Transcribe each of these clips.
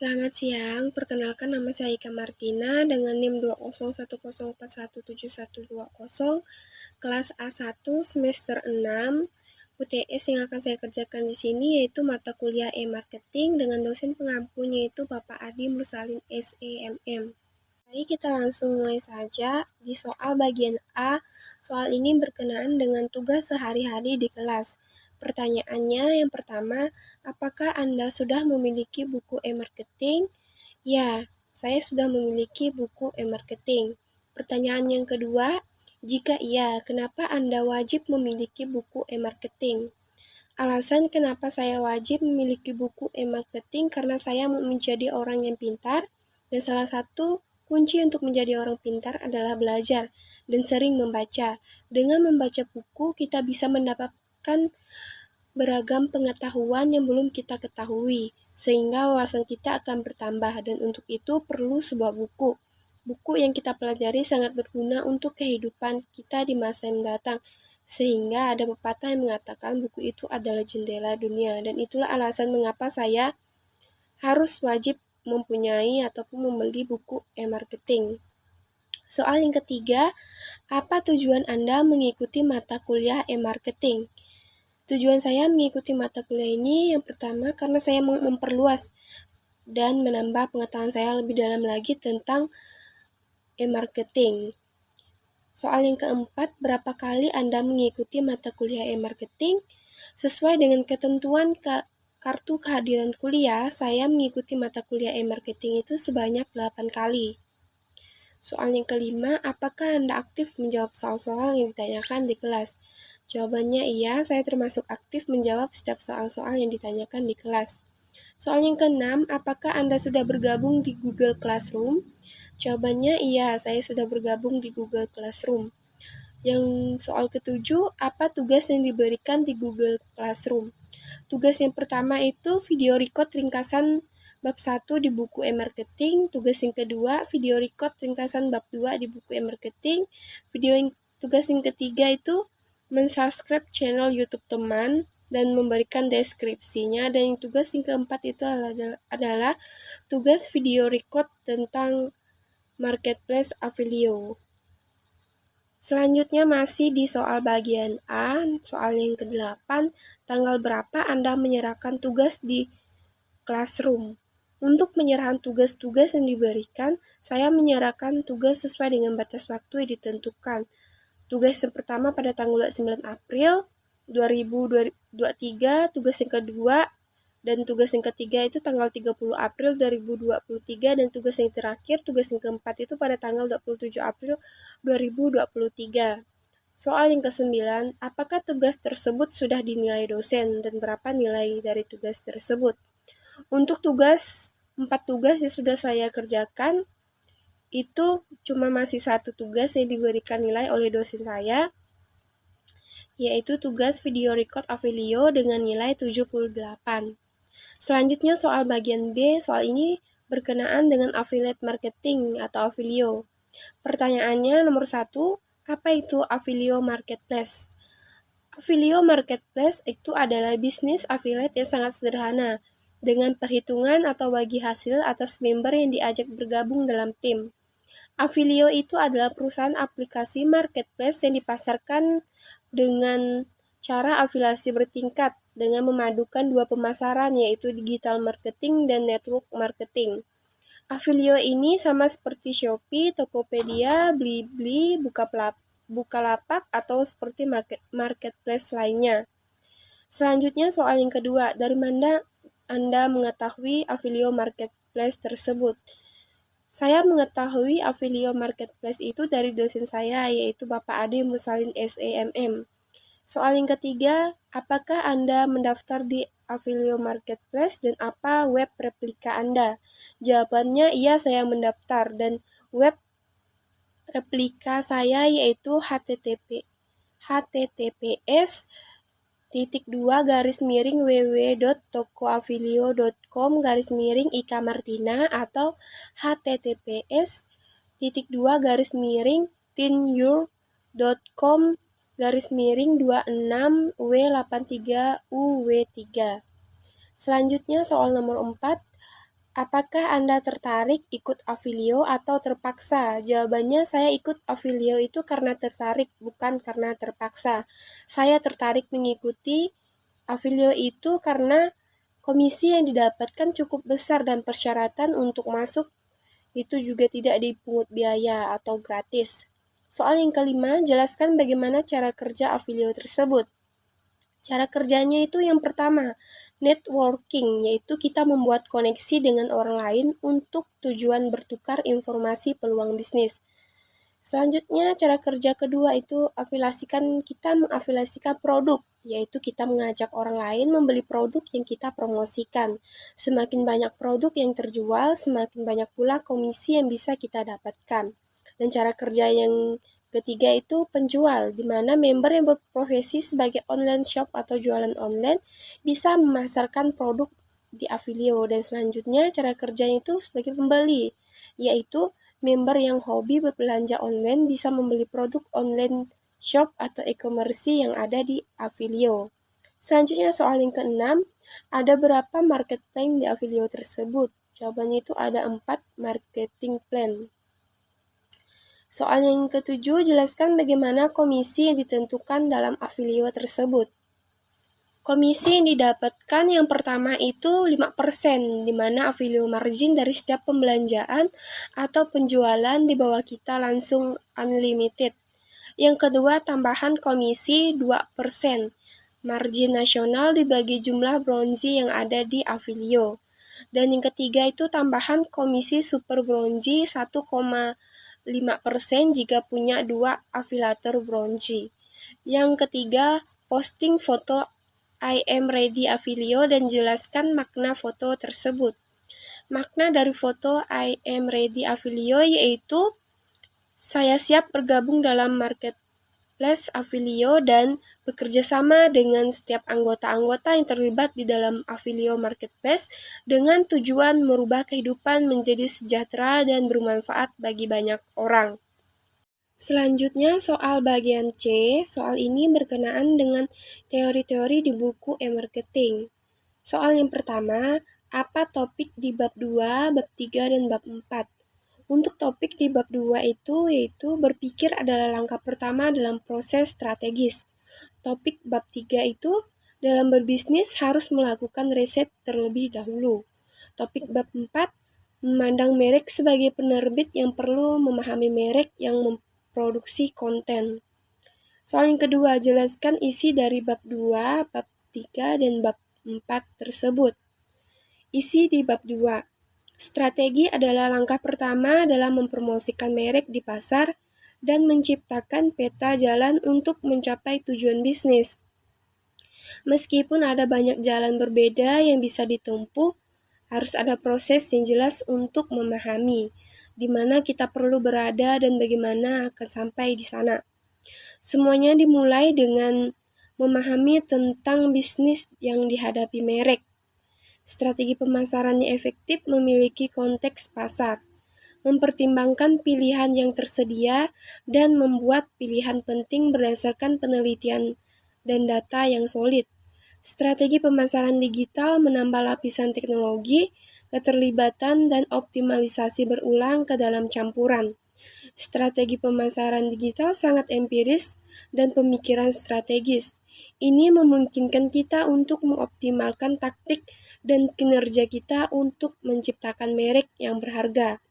Selamat siang, perkenalkan nama saya Ika Martina dengan NIM 20104417120, kelas A1 semester 6. UTS yang akan saya kerjakan di sini yaitu mata kuliah e-marketing dengan dosen pengampu yaitu Bapak Adi Mursalin SEMM. Baik, kita langsung mulai saja. Di soal bagian A, soal ini berkenaan dengan tugas sehari-hari di kelas. Pertanyaannya yang pertama, apakah Anda sudah memiliki buku e-marketing? Ya, saya sudah memiliki buku e-marketing. Pertanyaan yang kedua, jika iya, kenapa Anda wajib memiliki buku e-marketing? Alasan kenapa saya wajib memiliki buku e-marketing karena saya mau menjadi orang yang pintar, dan salah satu kunci untuk menjadi orang pintar adalah belajar dan sering membaca. Dengan membaca buku, kita bisa mendapatkan beragam pengetahuan yang belum kita ketahui, sehingga wawasan kita akan bertambah, dan untuk itu perlu sebuah buku. Buku yang kita pelajari sangat berguna untuk kehidupan kita di masa yang datang, sehingga ada pepatah yang mengatakan buku itu adalah jendela dunia, dan itulah alasan mengapa saya harus wajib mempunyai ataupun membeli buku e-marketing. Soal yang ketiga, apa tujuan Anda mengikuti mata kuliah e-marketing? Tujuan saya mengikuti mata kuliah ini yang pertama karena saya mau memperluas dan menambah pengetahuan saya lebih dalam lagi tentang e-marketing. Soal yang keempat, berapa kali Anda mengikuti mata kuliah e-marketing? Sesuai dengan ketentuan kartu kehadiran kuliah, saya mengikuti mata kuliah e-marketing itu sebanyak 8 kali. Soal yang kelima, apakah Anda aktif menjawab soal-soal yang ditanyakan di kelas? Jawabannya iya, saya termasuk aktif menjawab setiap soal-soal yang ditanyakan di kelas. Soal yang keenam, apakah Anda sudah bergabung di Google Classroom? Jawabannya iya, saya sudah bergabung di Google Classroom. Yang soal ketujuh, apa tugas yang diberikan di Google Classroom? Tugas yang pertama itu video record ringkasan bab 1 di buku e-marketing. Tugas yang kedua, video record ringkasan bab 2 di buku e-marketing. Tugas yang ketiga itu mensubscribe channel YouTube teman dan memberikan deskripsinya. Dan tugas yang keempat itu adalah tugas video record tentang marketplace Affiliate. Selanjutnya masih di soal bagian A, soal yang ke-8, tanggal berapa Anda menyerahkan tugas di Classroom? Untuk penyerahan tugas-tugas yang diberikan, saya menyerahkan tugas sesuai dengan batas waktu yang ditentukan. Tugas yang pertama pada tanggal 9 April 2023, tugas yang kedua dan tugas yang ketiga itu tanggal 30 April 2023, dan tugas yang terakhir, tugas yang keempat itu pada tanggal 27 April 2023. Soal yang ke-9, apakah tugas tersebut sudah dinilai dosen dan berapa nilai dari tugas tersebut? Untuk 4 tugas yang sudah saya kerjakan, itu cuma masih 1 tugas yang diberikan nilai oleh dosen saya, yaitu tugas video record Affiliate dengan nilai 78. Selanjutnya soal bagian B, soal ini berkenaan dengan affiliate marketing atau Affiliate. Pertanyaannya nomor 1, apa itu Affiliate Marketplace? Affiliate Marketplace itu adalah bisnis affiliate yang sangat sederhana, dengan perhitungan atau bagi hasil atas member yang diajak bergabung dalam tim. Affiliate itu adalah perusahaan aplikasi marketplace yang dipasarkan dengan cara afiliasi bertingkat dengan memadukan 2 pemasaran, yaitu digital marketing dan network marketing. Affiliate ini sama seperti Shopee, Tokopedia, Blibli, Bukalapak atau seperti marketplace lainnya. Selanjutnya soal yang kedua, dari mana Anda mengetahui Affiliate Marketplace tersebut? Saya mengetahui Affiliate Marketplace itu dari dosen saya, yaitu Bapak Adi Mursalin SEMM. Soal yang ketiga, apakah Anda mendaftar di Affiliate Marketplace dan apa web replika Anda? Jawabannya iya, saya mendaftar, dan web replika saya yaitu https://www.tokoaffiliate.com/ika-martina atau https://tinyour.com/26w83uw3. Selanjutnya soal nomor 4, Apakah Anda tertarik ikut Avilio atau terpaksa? Jawabannya saya ikut Avilio itu karena tertarik, bukan karena terpaksa. Saya tertarik mengikuti Avilio itu karena komisi yang didapatkan cukup besar dan persyaratan untuk masuk itu juga tidak dipungut biaya atau gratis. Soal yang kelima, jelaskan bagaimana cara kerja Avilio tersebut. Cara kerjanya itu yang pertama, networking, yaitu kita membuat koneksi dengan orang lain untuk tujuan bertukar informasi peluang bisnis. Selanjutnya, cara kerja kedua itu kita mengafiliasikan produk, yaitu kita mengajak orang lain membeli produk yang kita promosikan. Semakin banyak produk yang terjual, semakin banyak pula komisi yang bisa kita dapatkan. Dan cara kerja yang ketiga itu penjual, di mana member yang berprofesi sebagai online shop atau jualan online bisa memasarkan produk di Avilio. Dan selanjutnya cara kerjanya itu sebagai pembeli, yaitu member yang hobi berbelanja online bisa membeli produk online shop atau e-commerce yang ada di Avilio. Selanjutnya soal yang keenam, ada berapa marketing di Avilio tersebut? Jawabannya itu ada 4 marketing plan. Soal yang ketujuh, jelaskan bagaimana komisi yang ditentukan dalam Avilio tersebut. Komisi yang didapatkan yang pertama itu 5%, di mana Avilio margin dari setiap pembelanjaan atau penjualan di bawah kita langsung unlimited. Yang kedua, tambahan komisi 2%. Margin nasional dibagi jumlah bronzi yang ada di Avilio. Dan yang ketiga itu tambahan komisi super bronzi 1,5% jika punya 2 afiliator bronzi. Yang ketiga, posting foto I am ready Avilio dan jelaskan makna foto tersebut. Makna dari foto I am ready Avilio yaitu saya siap bergabung dalam marketplace Avilio dan bekerja sama dengan setiap anggota-anggota yang terlibat di dalam Avilio Marketplace dengan tujuan merubah kehidupan menjadi sejahtera dan bermanfaat bagi banyak orang. Selanjutnya soal bagian C, soal ini berkenaan dengan teori-teori di buku e-marketing. Soal yang pertama, apa topik di bab 2, bab 3, dan bab 4? Untuk topik di bab 2 itu yaitu berpikir adalah langkah pertama dalam proses strategis. Topik bab 3 itu dalam berbisnis harus melakukan riset terlebih dahulu. Topik bab 4, memandang merek sebagai penerbit yang perlu memahami merek yang memproduksi konten. Soal yang kedua, jelaskan isi dari bab 2, bab 3, dan bab 4 tersebut. Isi di bab 2. Strategi adalah langkah pertama dalam mempromosikan merek di pasar dan menciptakan peta jalan untuk mencapai tujuan bisnis. Meskipun ada banyak jalan berbeda yang bisa ditempuh, harus ada proses yang jelas untuk memahami di mana kita perlu berada dan bagaimana akan sampai di sana. Semuanya dimulai dengan memahami tentang bisnis yang dihadapi merek. Strategi pemasaran yang efektif memiliki konteks pasar, mempertimbangkan pilihan yang tersedia, dan membuat pilihan penting berdasarkan penelitian dan data yang solid. Strategi pemasaran digital menambah lapisan teknologi, keterlibatan, dan optimalisasi berulang ke dalam campuran. Strategi pemasaran digital sangat empiris dan pemikiran strategis. Ini memungkinkan kita untuk mengoptimalkan taktik dan kinerja kita untuk menciptakan merek yang berharga.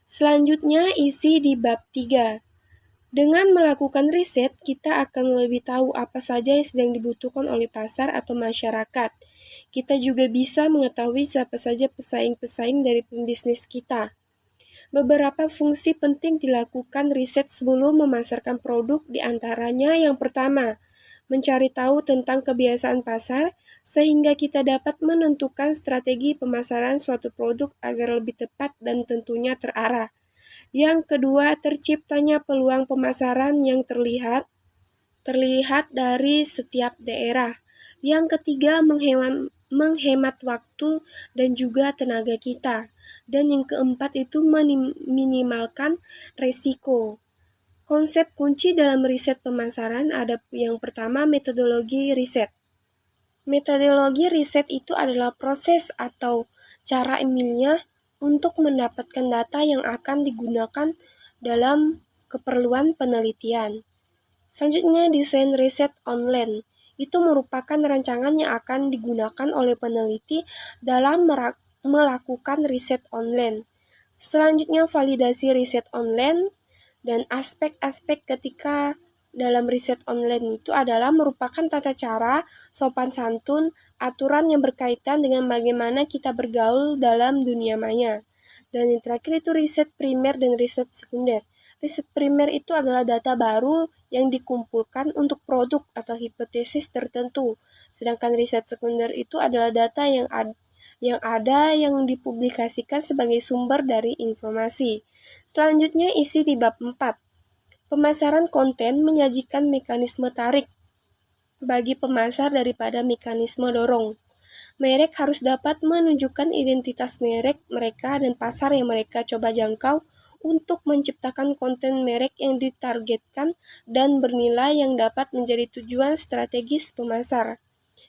Selanjutnya, isi di bab 3. Dengan melakukan riset, kita akan lebih tahu apa saja yang sedang dibutuhkan oleh pasar atau masyarakat. Kita juga bisa mengetahui siapa saja pesaing-pesaing dari pembisnis kita. Beberapa fungsi penting dilakukan riset sebelum memasarkan produk, di antaranya yang pertama, mencari tahu tentang kebiasaan pasar sehingga kita dapat menentukan strategi pemasaran suatu produk agar lebih tepat dan tentunya terarah. Yang kedua, terciptanya peluang pemasaran yang terlihat dari setiap daerah. Yang ketiga, menghemat waktu dan juga tenaga kita. Dan yang keempat itu minimalkan resiko. Konsep kunci dalam riset pemasaran ada yang pertama metodologi riset. Metodologi riset itu adalah proses atau cara ilmiah untuk mendapatkan data yang akan digunakan dalam keperluan penelitian. Selanjutnya, desain riset online. Itu merupakan rancangan yang akan digunakan oleh peneliti dalam melakukan riset online. Selanjutnya, validasi riset online dan aspek-aspek ketika dalam riset online itu adalah merupakan tata cara, sopan santun, aturan yang berkaitan dengan bagaimana kita bergaul dalam dunia maya. Dan yang terakhir itu riset primer dan riset sekunder. Riset primer itu adalah data baru yang dikumpulkan untuk produk atau hipotesis tertentu. Sedangkan riset sekunder itu adalah data yang ada yang dipublikasikan sebagai sumber dari informasi. Selanjutnya isi di bab 4. Pemasaran konten menyajikan mekanisme tarik bagi pemasar daripada mekanisme dorong. Merek harus dapat menunjukkan identitas merek mereka dan pasar yang mereka coba jangkau untuk menciptakan konten merek yang ditargetkan dan bernilai yang dapat menjadi tujuan strategis pemasar.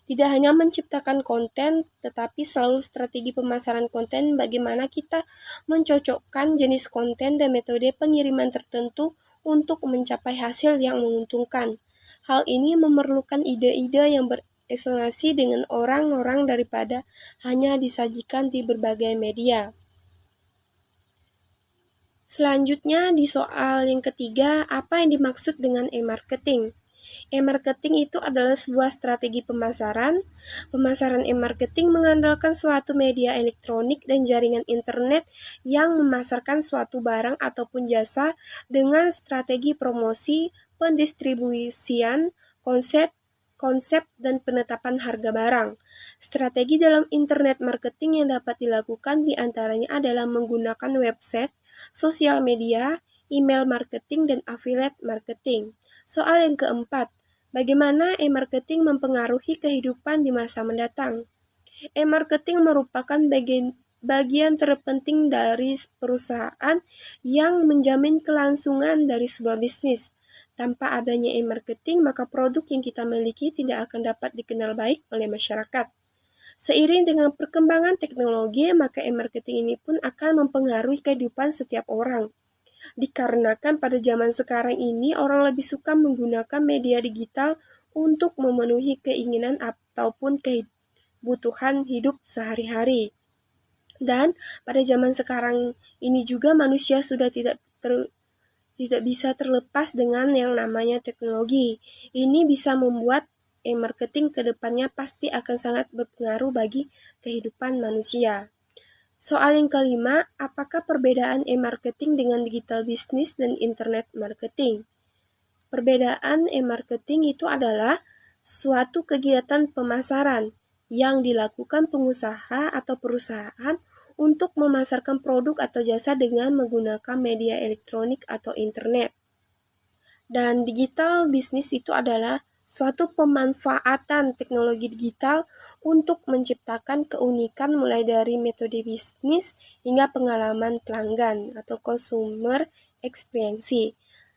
Tidak hanya menciptakan konten, tetapi selalu strategi pemasaran konten bagaimana kita mencocokkan jenis konten dan metode pengiriman tertentu untuk mencapai hasil yang menguntungkan. Hal ini memerlukan ide-ide yang beresonansi dengan orang-orang daripada hanya disajikan di berbagai media. Selanjutnya di soal yang ketiga, apa yang dimaksud dengan e-marketing? E-marketing itu adalah sebuah strategi pemasaran. Pemasaran e-marketing mengandalkan suatu media elektronik dan jaringan internet yang memasarkan suatu barang ataupun jasa dengan strategi promosi, pendistribusian, konsep dan penetapan harga barang. Strategi dalam internet marketing yang dapat dilakukan diantaranya adalah menggunakan website, sosial media, email marketing, dan affiliate marketing. Soal yang keempat, bagaimana e-marketing mempengaruhi kehidupan di masa mendatang? E-marketing merupakan bagian terpenting dari perusahaan yang menjamin kelangsungan dari sebuah bisnis. Tanpa adanya e-marketing, maka produk yang kita miliki tidak akan dapat dikenal baik oleh masyarakat. Seiring dengan perkembangan teknologi, maka e-marketing ini pun akan mempengaruhi kehidupan setiap orang. Dikarenakan pada zaman sekarang ini orang lebih suka menggunakan media digital untuk memenuhi keinginan ataupun kebutuhan hidup sehari-hari. Dan pada zaman sekarang ini juga manusia sudah tidak bisa terlepas dengan yang namanya teknologi. Ini bisa membuat e-marketing ke depannya pasti akan sangat berpengaruh bagi kehidupan manusia. Soal yang kelima, apakah perbedaan e-marketing dengan digital business dan internet marketing? Perbedaan e-marketing itu adalah suatu kegiatan pemasaran yang dilakukan pengusaha atau perusahaan untuk memasarkan produk atau jasa dengan menggunakan media elektronik atau internet. Dan digital business itu adalah suatu pemanfaatan teknologi digital untuk menciptakan keunikan mulai dari metode bisnis hingga pengalaman pelanggan atau consumer experience.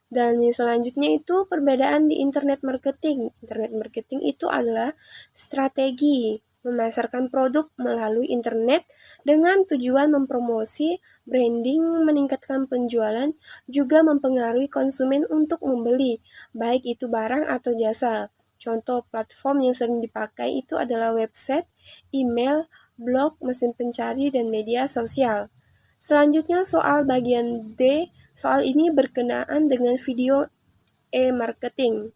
Dan yang selanjutnya itu perbedaan di internet marketing. Internet marketing itu adalah strategi memasarkan produk melalui internet dengan tujuan mempromosi, branding, meningkatkan penjualan, juga mempengaruhi konsumen untuk membeli, baik itu barang atau jasa. Contoh platform yang sering dipakai itu adalah website, email, blog, mesin pencari, dan media sosial. Selanjutnya soal bagian D, soal ini berkenaan dengan video e-marketing.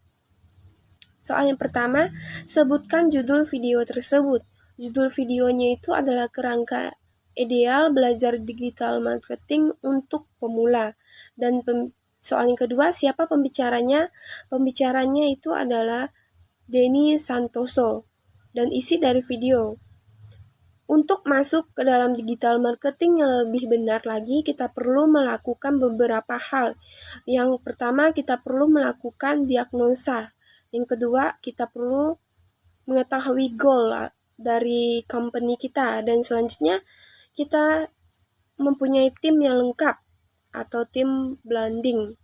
Soal yang pertama, sebutkan judul video tersebut. Judul videonya itu adalah kerangka ideal belajar digital marketing untuk pemula. Dan soal yang kedua, siapa pembicaranya? Pembicaranya itu adalah Denny Santoso. Dan isi dari video. Untuk masuk ke dalam digital marketing yang lebih benar lagi, kita perlu melakukan beberapa hal. Yang pertama, kita perlu melakukan diagnosa. Yang kedua, kita perlu mengetahui goal dari company kita. Dan selanjutnya, kita mempunyai tim yang lengkap atau tim blending.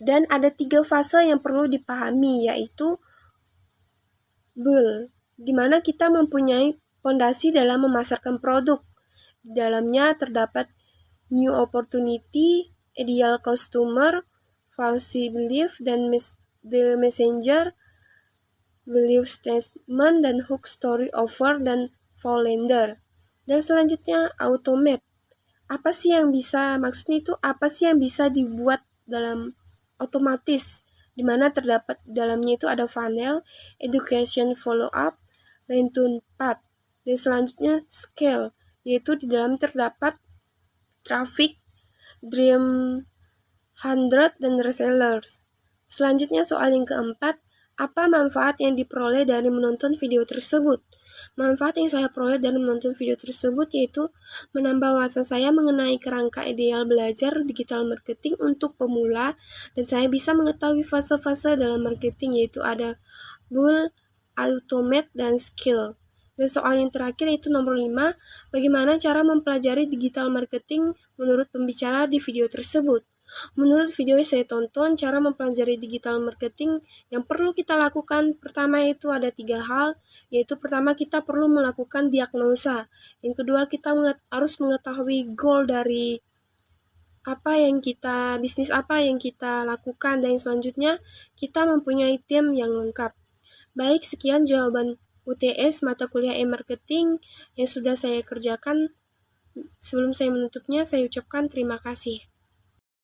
Dan ada 3 fase yang perlu dipahami, yaitu di mana kita mempunyai fondasi dalam memasarkan produk, Di dalamnya terdapat new opportunity, ideal customer, false belief, dan the messenger, belief statement, dan hook story offer, dan Vollender. Dan selanjutnya automate. Apa sih yang bisa, maksudnya itu apa sih yang bisa dibuat dalam otomatis, di mana terdapat dalamnya itu ada funnel, education follow up, return path. Dan selanjutnya scale, yaitu di dalam terdapat traffic, dream 100, dan resellers. Selanjutnya soal yang keempat, apa manfaat yang diperoleh dari menonton video tersebut? Manfaat yang saya peroleh dari menonton video tersebut yaitu menambah wawasan saya mengenai kerangka ideal belajar digital marketing untuk pemula, dan saya bisa mengetahui fase-fase dalam marketing, yaitu ada goal, automate, dan skill. Dan soal yang terakhir yaitu nomor 5, bagaimana cara mempelajari digital marketing menurut pembicara di video tersebut. Menurut video yang saya tonton, cara mempelajari digital marketing yang perlu kita lakukan pertama itu ada 3 hal, yaitu pertama kita perlu melakukan diagnosa, yang kedua kita harus mengetahui goal dari bisnis apa yang kita lakukan, dan selanjutnya kita mempunyai tim yang lengkap. Baik, sekian jawaban UTS mata kuliah e-marketing yang sudah saya kerjakan. Sebelum saya menutupnya, saya ucapkan terima kasih.